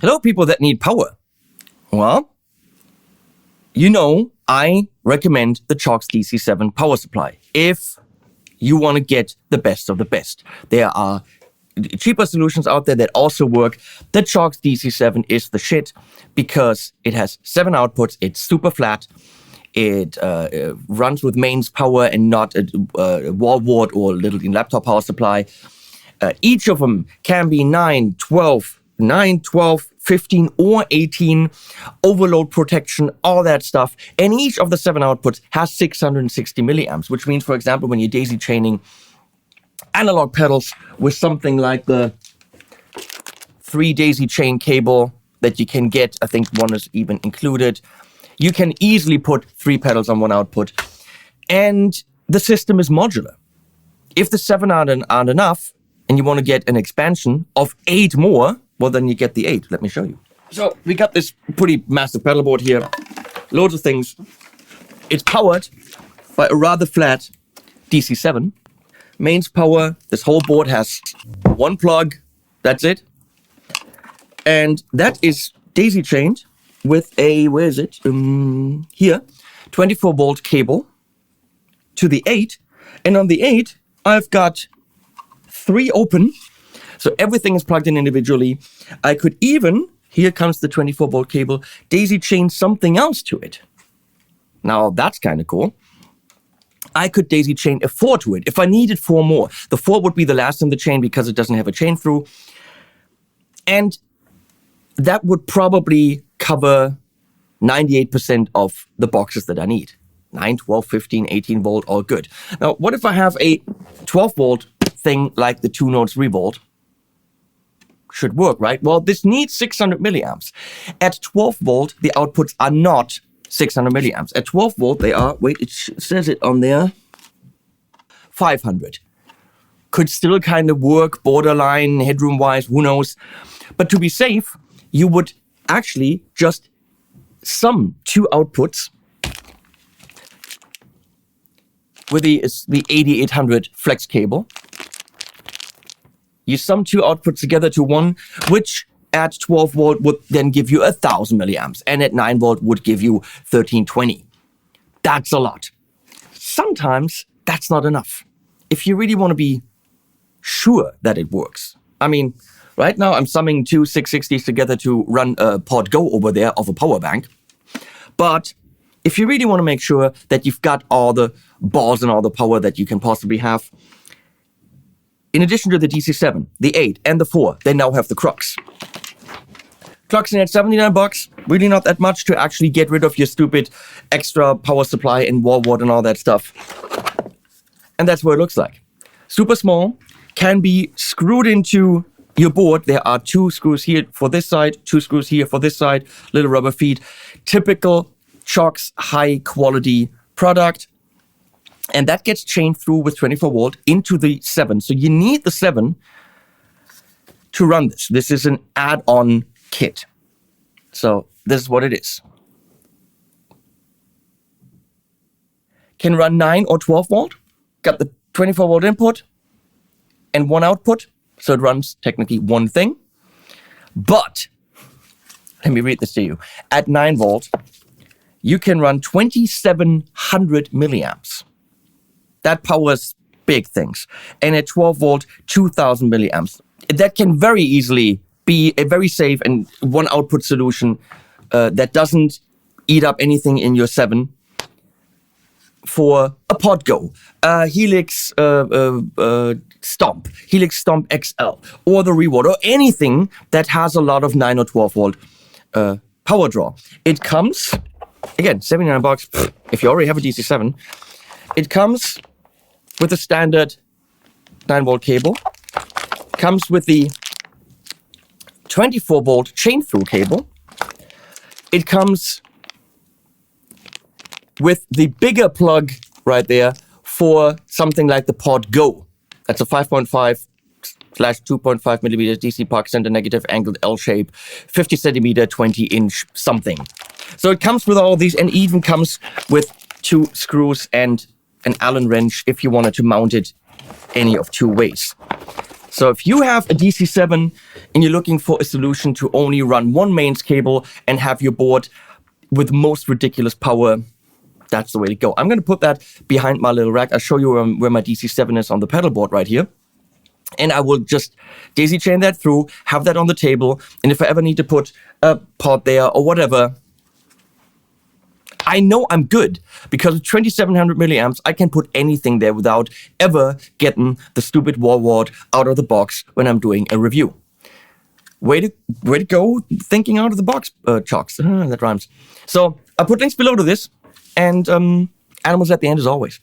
Hello, people that need power. Well, you know, I recommend the Cioks DC7 power supply if you want to get the best of the best. There are cheaper solutions out there that also work. The Cioks DC7 is the shit because it has 7 outputs. It's super flat. It runs with mains power and not a wall wart or little laptop power supply. Each of them can be 9, 12, 15, or 18, overload protection, all that stuff. And each of the 7 outputs has 660 milliamps, which means, for example, when you're daisy chaining analog pedals with something like the 3 daisy chain cable that you can get, I think one is even included, you can easily put 3 pedals on one output. And the system is modular. If the 7 aren't enough, and you want to get an expansion of 8 more, well, then you get the 8. Let me show you. So we got this pretty massive pedal board here. Loads of things. It's powered by a rather flat DC7. Mains power. This whole board has 1 plug. That's it. And that is daisy chained with a, where is it? Here, 24 volt cable to the 8. And on the 8, I've got 3 open, so everything is plugged in individually. I could even, here comes the 24 volt cable, daisy chain something else to it. Now that's kind of cool. I could daisy chain a 4 to it if I needed 4 more. The 4 would be the last in the chain because it doesn't have a chain through. And that would probably cover 98% of the boxes that I need. 9, 12, 15, 18 volt, all good. Now, what if I have a 12 volt thing like the 2 nodes revolt? Should work, right? Well, this needs 600 milliamps. At 12 volt, the outputs are not 600 milliamps. At 12 volt, they are, wait, it says it on there, 500. Could still kind of work, borderline, headroom-wise, who knows. But to be safe, you would actually just sum 2 outputs with the 8800 flex cable. You sum 2 outputs together to 1, which at 12 volt would then give you 1000 milliamps, and at 9 volt would give you 1320. That's a lot. Sometimes that's not enough. If you really want to be sure that it works. I mean, right now I'm summing 2 660s together to run a pod go over there of a power bank. But if you really want to make sure that you've got all the balls and all the power that you can possibly have, in addition to the DC7, the 8, and the 4, they now have the Crux. Clocks in at $79, really not that much to actually get rid of your stupid extra power supply and wall wart and all that stuff. And that's what it looks like. Super small, can be screwed into your board. There are 2 screws here for this side, 2 screws here for this side, little rubber feet. Typical Cioks high quality product. And that gets chained through with 24 volt into the 7. So you need the 7 to run this. This is an add-on kit. So this is what it is. Can run 9 or 12 volt. Got the 24 volt input and 1 output. So it runs technically 1 thing. But, let me read this to you. At 9 volt, you can run 2700 milliamps. That powers big things. And at 12 volt, 2000 milliamps. That can very easily be a very safe and 1 output solution that doesn't eat up anything in your 7 for a pod go, Helix Stomp, Helix Stomp XL, or the Reward, or anything that has a lot of 9 or 12 volt power draw. It comes, again, $79. If you already have a DC7, it comes with a standard 9 volt cable, comes with the 24 volt chain through cable. It comes with the bigger plug right there for something like the Pod Go. That's a 5.5/2.5 millimeter DC park center negative angled L shape, 50 centimeter, 20 inch something. So it comes with all these, and even comes with 2 screws and an Allen wrench if you wanted to mount it any of 2 ways. So if you have a DC7 and you're looking for a solution to only run one mains cable and have your board with most ridiculous power, that's the way to go. I'm going to put that behind my little rack. I'll show you where my DC7 is on the pedal board right here. And I will just daisy chain that through, have that on the table. And if I ever need to put a pod there or whatever, I know I'm good, because with 2700 milliamps, I can put anything there without ever getting the stupid wall wart out of the box when I'm doing a review. Way to go, thinking out of the box, Cioks. That rhymes. So I'll put links below to this, and animals at the end as always.